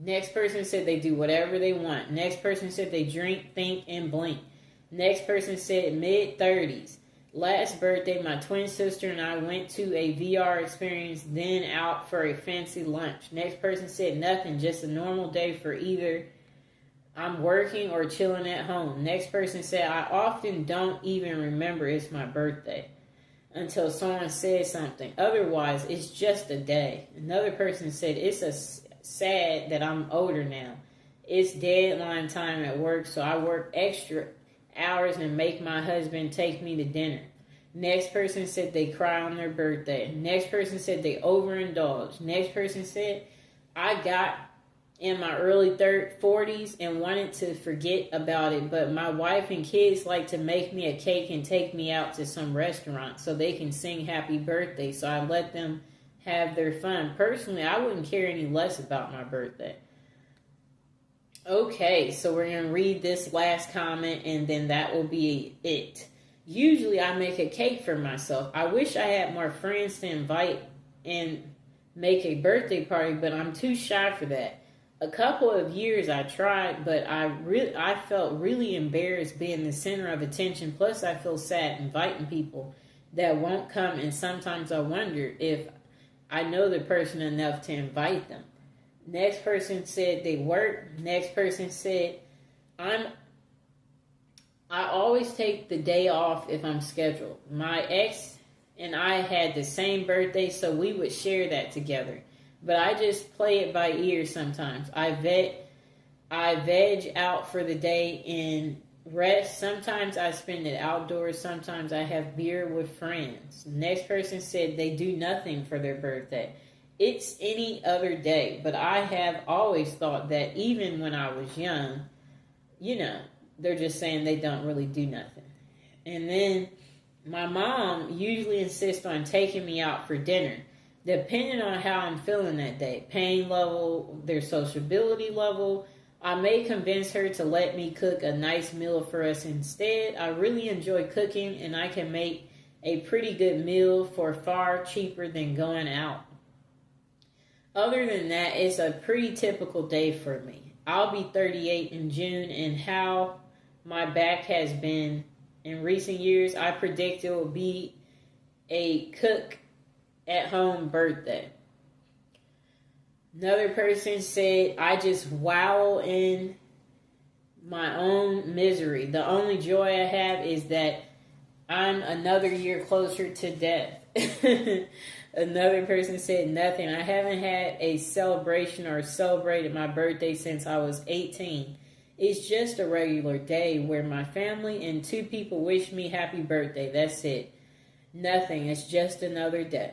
Next person said they do whatever they want. Next person said they drink, think, and blink. Next person said mid-30s. Last birthday, my twin sister and I went to a VR experience, then out for a fancy lunch. Next person said nothing, just a normal day for either I'm working or chilling at home. Next person said, I often don't even remember it's my birthday until someone says something. Otherwise, it's just a day. Another person said, it's sad that I'm older now. It's deadline time at work, so I work extra hours and make my husband take me to dinner. Next person said they cry on their birthday. Next person said they overindulge. Next person said, I got in my early 40s and wanted to forget about it, but my wife and kids like to make me a cake and take me out to some restaurant so they can sing happy birthday, so I let them have their fun. Personally, I wouldn't care any less about my birthday. Okay, so we're going to read this last comment and then that will be it. Usually I make a cake for myself. I wish I had more friends to invite and make a birthday party, but I'm too shy for that. A couple of years I tried, but I felt really embarrassed being the center of attention. Plus I feel sad inviting people that won't come, and sometimes I wonder if I know the person enough to invite them. Next person said they work. Next person said, I always take the day off if I'm scheduled. My ex and I had the same birthday, so we would share that together. But I just play it by ear sometimes. I veg out for the day and rest. Sometimes I spend it outdoors. Sometimes I have beer with friends. Next person said they do nothing for their birthday. It's any other day, but I have always thought that even when I was young, they're just saying they don't really do nothing. And then my mom usually insists on taking me out for dinner, depending on how I'm feeling that day, pain level, their sociability level. I may convince her to let me cook a nice meal for us instead. I really enjoy cooking, and I can make a pretty good meal for far cheaper than going out. Other than that, it's a pretty typical day for me. I'll be 38 in June, and how my back has been in recent years, I predict it will be a cook-at-home birthday. Another person said, I just wallow in my own misery. The only joy I have is that I'm another year closer to death. Another person said nothing. I haven't had a celebration or celebrated my birthday since I was 18. It's just a regular day where my family and 2 people wish me happy birthday. That's it. Nothing. It's just another day.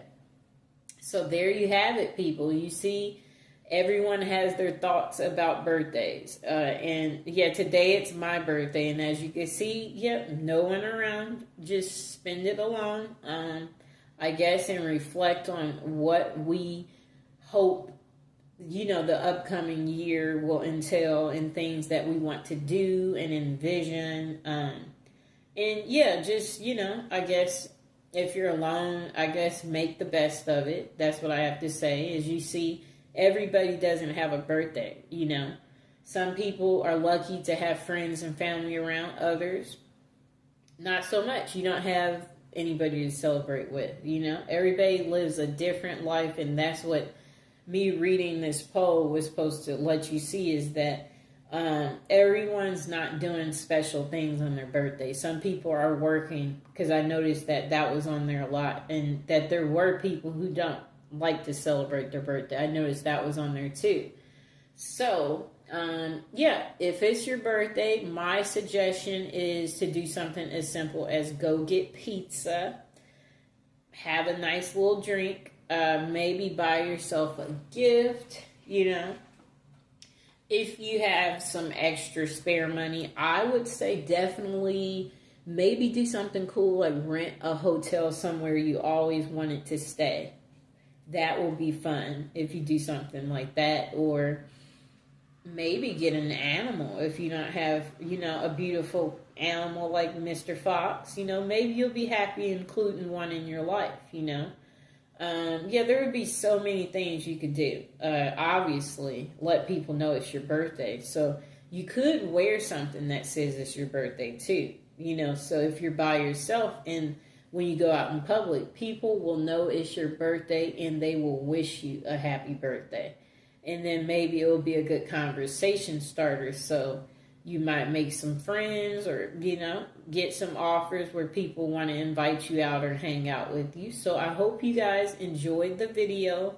So there you have it, people. You see, everyone has their thoughts about birthdays. And yeah, today it's my birthday. And as you can see, no one around. Just spend it alone. I guess, and reflect on what we hope, the upcoming year will entail and things that we want to do and envision. And yeah, just, I guess if you're alone, I guess make the best of it. That's what I have to say. As you see, everybody doesn't have a birthday, Some people are lucky to have friends and family around. Others, not so much. You don't have anybody to celebrate with, Everybody lives a different life, and that's what me reading this poll was supposed to let you see, is that everyone's not doing special things on their birthday. Some people are working, because I noticed that was on there a lot, and that there were people who don't like to celebrate their birthday. I noticed that was on there too. So if it's your birthday, my suggestion is to do something as simple as go get pizza, have a nice little drink, maybe buy yourself a gift, If you have some extra spare money, I would say definitely maybe do something cool, like rent a hotel somewhere you always wanted to stay. That will be fun if you do something like that. Or maybe get an animal if you don't have, a beautiful animal like Mr. Fox. Maybe you'll be happy including one in your life. Yeah, there would be so many things you could do. Obviously, let people know it's your birthday. So you could wear something that says it's your birthday too. So if you're by yourself and when you go out in public, people will know it's your birthday and they will wish you a happy birthday. And then maybe it will be a good conversation starter. So you might make some friends or, get some offers where people want to invite you out or hang out with you. So I hope you guys enjoyed the video.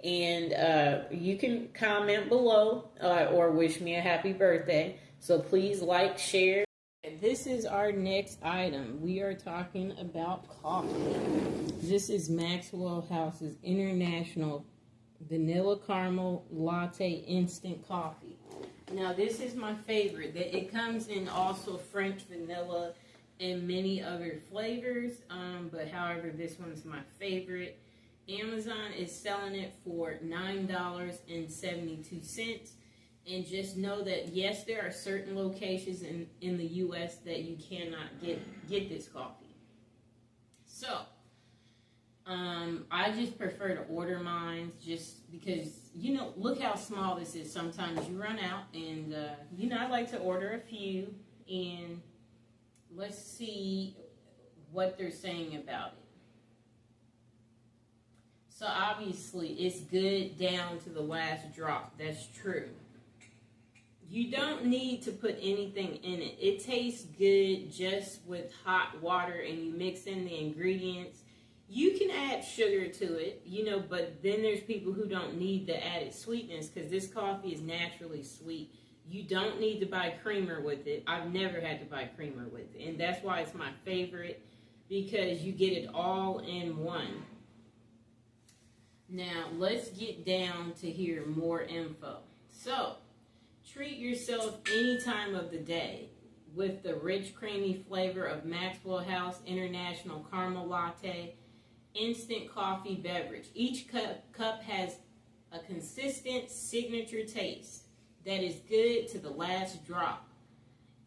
And you can comment below or wish me a happy birthday. So please like, share. This is our next item. We are talking about coffee. This is Maxwell House's International Vanilla Caramel Latte Instant Coffee. Now, this is my favorite. It comes in also French vanilla and many other flavors, but however, this one's my favorite. Amazon is selling it for $9.72. And just know that, yes, there are certain locations in the U.S. that you cannot get this coffee. So, I just prefer to order mine just because, look how small this is. Sometimes you run out and, I like to order a few and let's see what they're saying about it. So, obviously, it's good down to the last drop. That's true. You don't need to put anything in it. It tastes good just with hot water and you mix in the ingredients. You can add sugar to it, but then there's people who don't need the added sweetness because this coffee is naturally sweet. You don't need to buy creamer with it. I've never had to buy creamer with it. And that's why it's my favorite because you get it all in one. Now, let's get down to hear more info. So, treat yourself any time of the day with the rich, creamy flavor of Maxwell House International Caramel Latte Instant Coffee Beverage. Each cup has a consistent signature taste that is good to the last drop.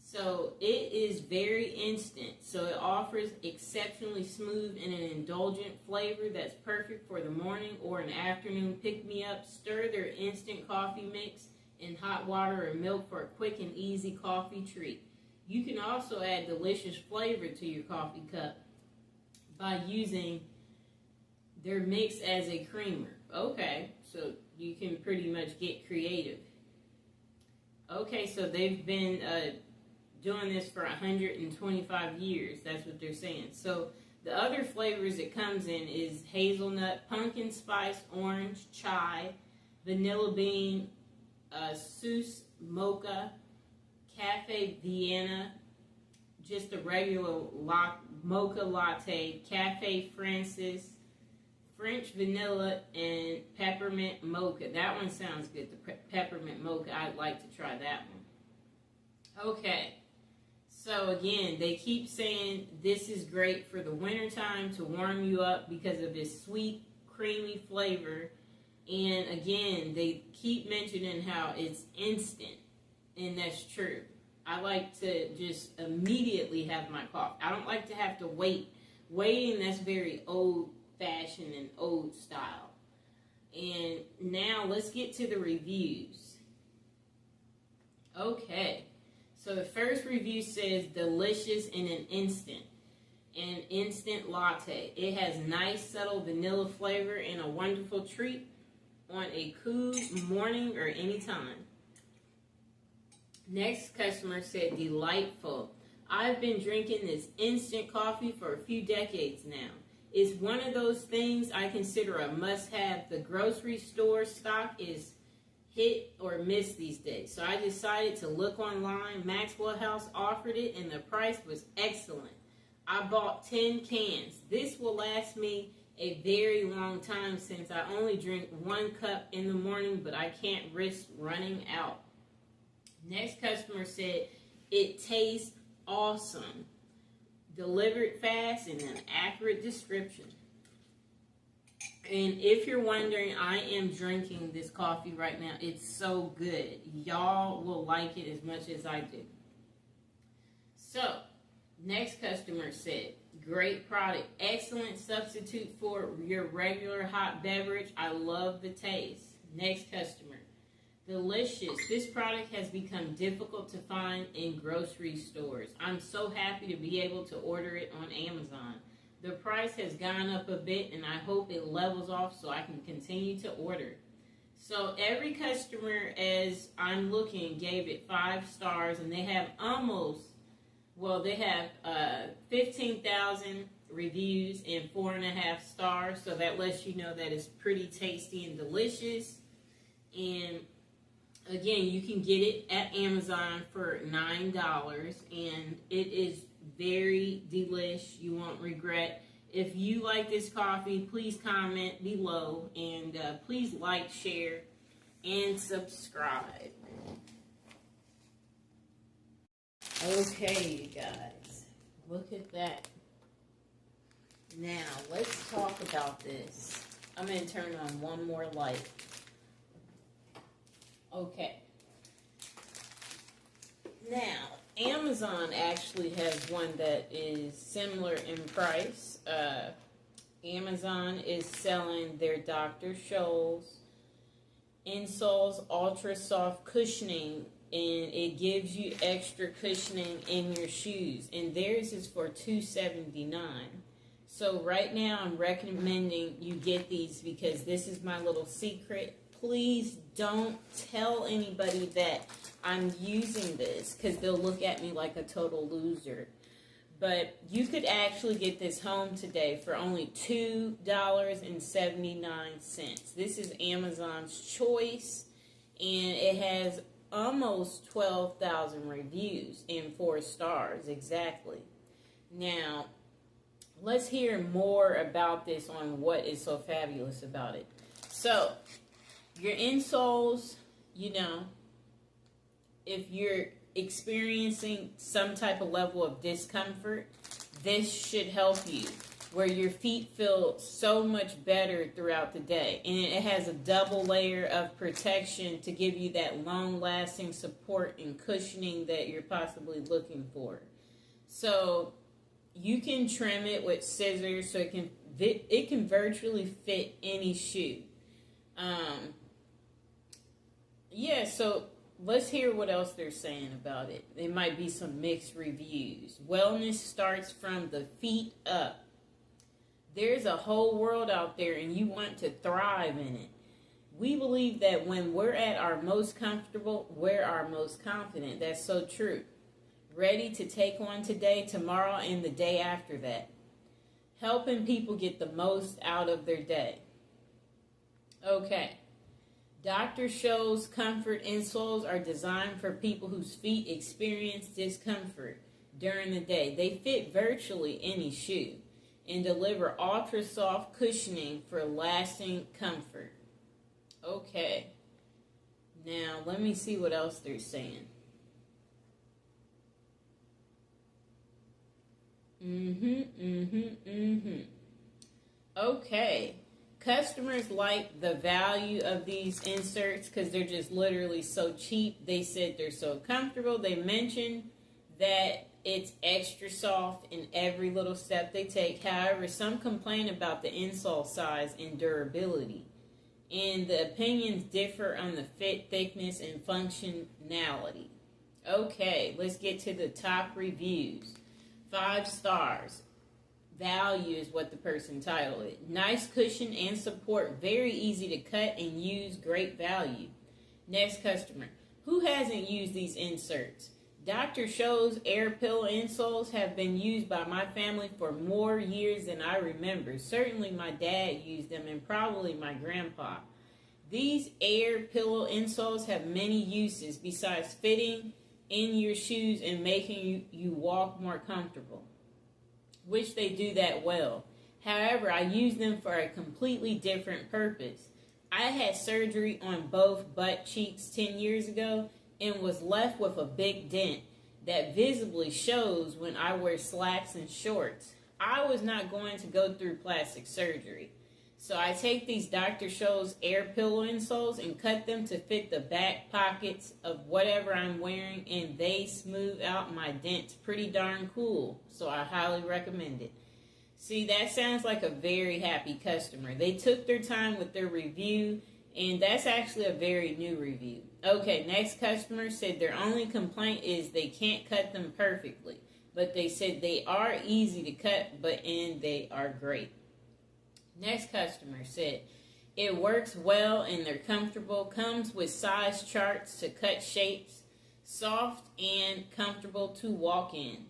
So it is very instant. So it offers exceptionally smooth and an indulgent flavor that's perfect for the morning or an afternoon pick-me-up. Stir their instant coffee mix in hot water or milk for a quick and easy coffee treat. You can also add delicious flavor to your coffee cup by using their mix as a creamer. Okay, so you can pretty much get creative. Okay, so they've been doing this for 125 years. That's what they're saying. So the other flavors it comes in is hazelnut, pumpkin spice, orange, chai, vanilla bean, Seuss Mocha, Cafe Vienna, just a regular mocha latte, Cafe Francis, French vanilla, and peppermint mocha. That one sounds good, the peppermint mocha. I'd like to try that one. Okay, so again, they keep saying this is great for the wintertime to warm you up because of its sweet, creamy flavor. And again, they keep mentioning how it's instant, and that's true. I like to just immediately have my coffee. I don't like to have to wait. Waiting, that's very old-fashioned and old style. And now let's get to the reviews. Okay, so the first review says delicious in an instant latte. It has nice, subtle vanilla flavor and a wonderful treat on a cool morning or any time. Next customer said delightful. I've been drinking this instant coffee for a few decades now. It's one of those things I consider a must-have. The grocery store stock is hit or miss these days. So I decided to look online. Maxwell House offered it and the price was excellent. I bought 10 cans. This will last me a very long time since I only drink 1 cup in the morning, but I can't risk running out. Next customer said, it tastes awesome. Delivered fast and an accurate description. And if you're wondering, I am drinking this coffee right now. It's so good. Y'all will like it as much as I do. So, next customer said, great product. Excellent substitute for your regular hot beverage. I love the taste. Next customer, delicious. This product has become difficult to find in grocery stores. I'm so happy to be able to order it on Amazon. The price has gone up a bit, and I hope it levels off so I can continue to order. So every customer, as I'm looking, gave it 5 stars, and they have they have 15,000 reviews and 4.5 stars. So that lets you know that it's pretty tasty and delicious. And again, you can get it at Amazon for $9, and it is very delish. You won't regret. If you like this coffee, please comment below, and please like, share, and subscribe. Okay, you guys, look at that. Now, let's talk about this. I'm going to turn on one more light. Okay. Now, Amazon actually has one that is similar in price. Amazon is selling their Dr. Scholl's Insoles Ultra Soft Cushioning, and it gives you extra cushioning in your shoes. And theirs is for $2.79. So right now I'm recommending you get these because this is my little secret. Please don't tell anybody that I'm using this because they'll look at me like a total loser. But you could actually get this home today for only $2.79. This is Amazon's choice, and it has almost 12,000 reviews and 4 stars exactly. Now, let's hear more about this on what is so fabulous about it. So, your insoles, if you're experiencing some type of level of discomfort, this should help you, where your feet feel so much better throughout the day. And it has a double layer of protection to give you that long-lasting support and cushioning that you're possibly looking for. So you can trim it with scissors so it can virtually fit any shoe. So let's hear what else they're saying about it. There might be some mixed reviews. Wellness starts from the feet up. There's a whole world out there, and you want to thrive in it. We believe that when we're at our most comfortable, we're our most confident. That's so true. Ready to take on today, tomorrow, and the day after that. Helping people get the most out of their day. Okay. Dr. Scholl's Comfort Insoles are designed for people whose feet experience discomfort during the day. They fit virtually any shoe and deliver ultra soft cushioning for lasting comfort. Okay. Now, let me see what else they're saying. Okay. Customers like the value of these inserts because they're just literally so cheap. They said they're so comfortable. They mentioned that it's extra soft in every little step they take. However, some complain about the insole size and durability. And the opinions differ on the fit, thickness, and functionality. Okay, let's get to the top reviews. 5 stars. Value is what the person titled it. Nice cushion and support. Very easy to cut and use. Great value. Next customer. Who hasn't used these inserts? Dr. Scholl's Air Pillow insoles have been used by my family for more years than I remember. Certainly my dad used them, and probably my grandpa. These Air Pillow insoles have many uses besides fitting in your shoes and making you walk more comfortable, which they do that well. However, I use them for a completely different purpose. I had surgery on both butt cheeks 10 years ago and was left with a big dent that visibly shows when I wear slacks and shorts. I was not going to go through plastic surgery. So I take these Dr. Scholl's air pillow insoles and cut them to fit the back pockets of whatever I'm wearing, and they smooth out my dents pretty darn cool. So I highly recommend it. See, that sounds like a very happy customer. They took their time with their review, and that's actually a very new review. Okay, next customer said their only complaint is they can't cut them perfectly, but they said they are easy to cut, and they are great. Next customer said it works well and they're comfortable, comes with size charts to cut shapes, soft and comfortable to walk in.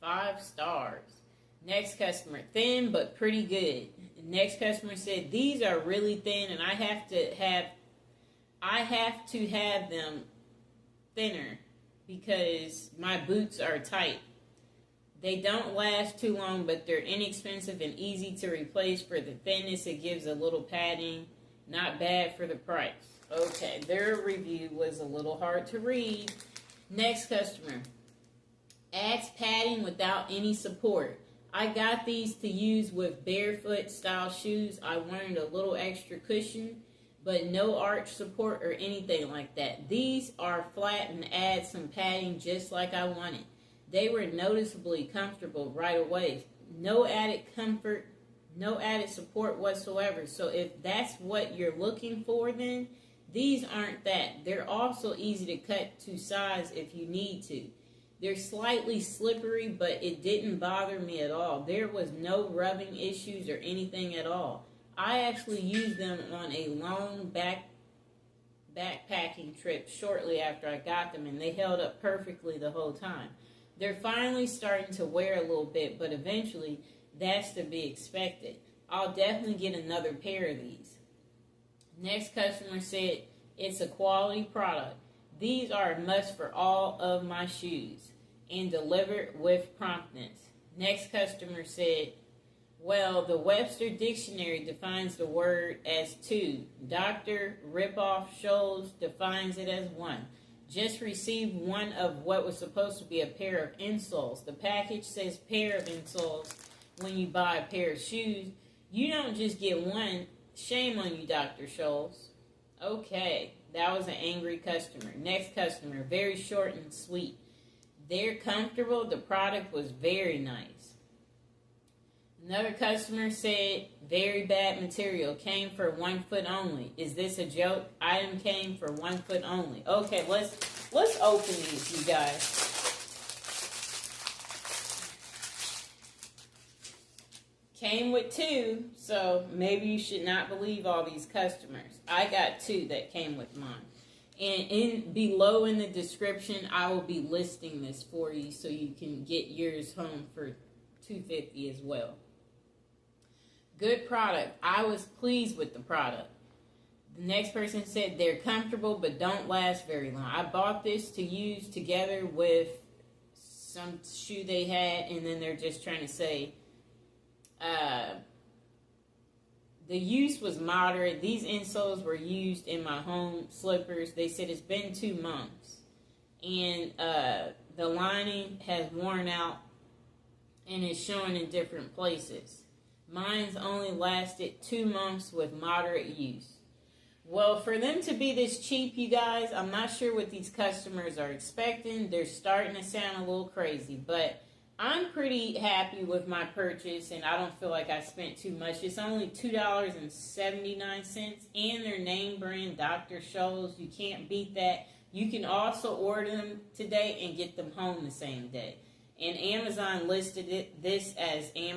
5 stars. Next customer, thin but pretty good. Next customer said these are really thin and I have to have them thinner because my boots are tight. They don't last too long, but they're inexpensive and easy to replace. For the thinness, it gives a little padding. Not bad for the price. Okay, their review was a little hard to read. Next customer. Adds padding without any support. I got these to use with barefoot style shoes. I wanted a little extra cushion, but no arch support or anything like that. These are flat and add some padding just like I wanted. They were noticeably comfortable right away. No added comfort, no added support whatsoever. So if that's what you're looking for, then these aren't that. They're also easy to cut to size if you need to. They're slightly slippery, but it didn't bother me at all. There was no rubbing issues or anything at all. I actually used them on a long backpacking trip shortly after I got them, and they held up perfectly the whole time. They're finally starting to wear a little bit, but eventually that's to be expected. I'll definitely get another pair of these. Next customer said it's a quality product. These are a must for all of my shoes and delivered with promptness. Next customer said, well, the Webster Dictionary defines the word as 2. Dr. Ripoff Scholl's defines it as 1. Just received one of what was supposed to be a pair of insoles. The package says pair of insoles when you buy a pair of shoes. You don't just get one. Shame on you, Dr. Scholl's. Okay, that was an angry customer. Next customer, very short and sweet. They're comfortable. The product was very nice. Another customer said, very bad material, came for 1 foot only. Is this a joke? Item came for 1 foot only. Okay, let's open these, you guys. Came with 2, so maybe you should not believe all these customers. I got 2 that came with mine. And below in the description, I will be listing this for you so you can get yours home for $250 as well. Good product. I was pleased with the product. The next person said they're comfortable but don't last very long. I bought this to use together with some shoe they had, and then they're just trying to say the use was moderate. These insoles were used in my home slippers. They said it's been 2 months, and the lining has worn out and is showing in different places. Mine's only lasted 2 months with moderate use. Well, for them to be this cheap, you guys, I'm not sure what these customers are expecting. They're starting to sound a little crazy, but I'm pretty happy with my purchase, and I don't feel like I spent too much. It's only $2.79, and their name brand, Dr. Scholl's. You can't beat that. You can also order them today and get them home the same day. And Amazon listed this as Amazon.